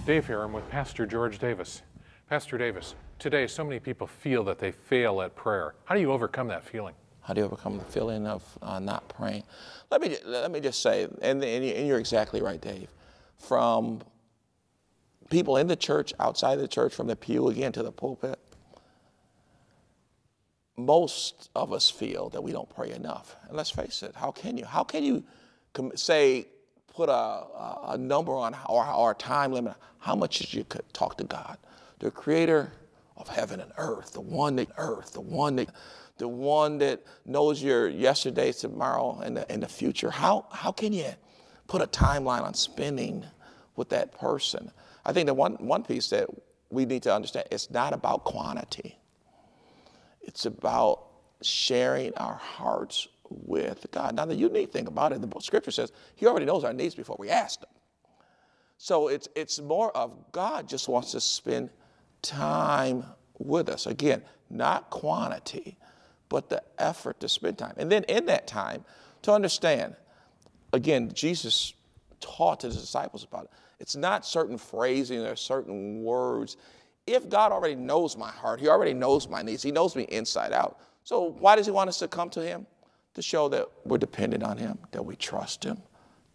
Dave here. I'm with Pastor George Davis. Pastor Davis, today so many people feel that they fail at prayer. How do you overcome that feeling? How do you overcome the feeling of not praying? Let me just say, and you're exactly right, Dave. From people in the church, outside the church, from the pew again to the pulpit, most of us feel that we don't pray enough. And let's face it, how can you? How can you put a number on or a time limit? How much you could talk to God, the Creator of heaven and earth, the one that knows your yesterday, tomorrow, and the future. How can you put a timeline on spending with that person? I think the one piece that we need to understand, it's not about quantity. It's about sharing our hearts with God. Now, the unique thing about it, the Scripture says He already knows our needs before we ask Him. So it's more of God just wants to spend time with us. Again, not quantity, but the effort to spend time. And then in that time, to understand, again, Jesus taught His disciples about it. It's not certain phrasing or certain words. If God already knows my heart, He already knows my needs, He knows me inside out. So why does He want us to come to Him? To show that we're dependent on Him, that we trust Him,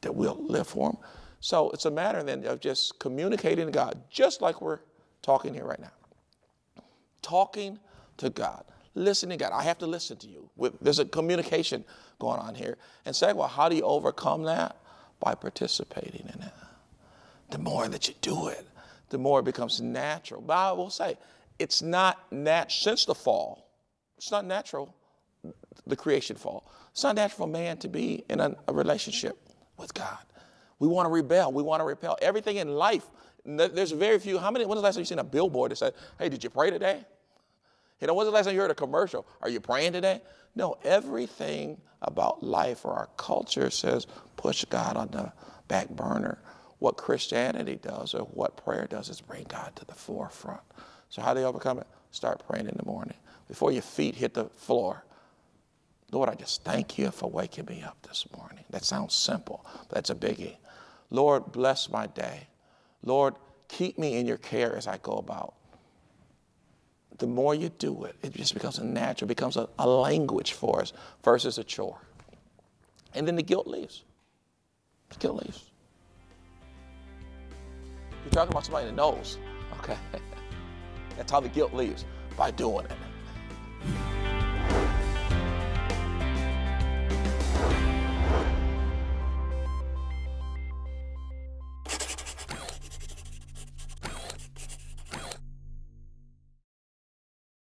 that we'll live for Him. So it's a matter then of just communicating to God, just like we're talking here right now. Talking to God, listening to God. I have to listen to you. There's a communication going on here. And say, well, how do you overcome that? By participating in it. The more that you do it, the more it becomes natural. But I will say, it's not natural since the fall. It's not natural, the creation fall. It's not natural for man to be in a relationship with God. We want to rebel. We want to repel. Everything in life, there's very few. When's the last time you seen a billboard that said, hey, did you pray today? You know, when's the last time you heard a commercial? Are you praying today? No, everything about life or our culture says push God on the back burner. What Christianity does or what prayer does is bring God to the forefront. So how do you overcome it? Start praying in the morning. Before your feet hit the floor, Lord, I just thank you for waking me up this morning. That sounds simple, but that's a biggie. Lord, bless my day. Lord, keep me in your care as I go about. The more you do it, it just becomes a natural, becomes a language for us versus a chore. And then the guilt leaves. The guilt leaves. You're talking about somebody that knows. Okay. That's how the guilt leaves, by doing it.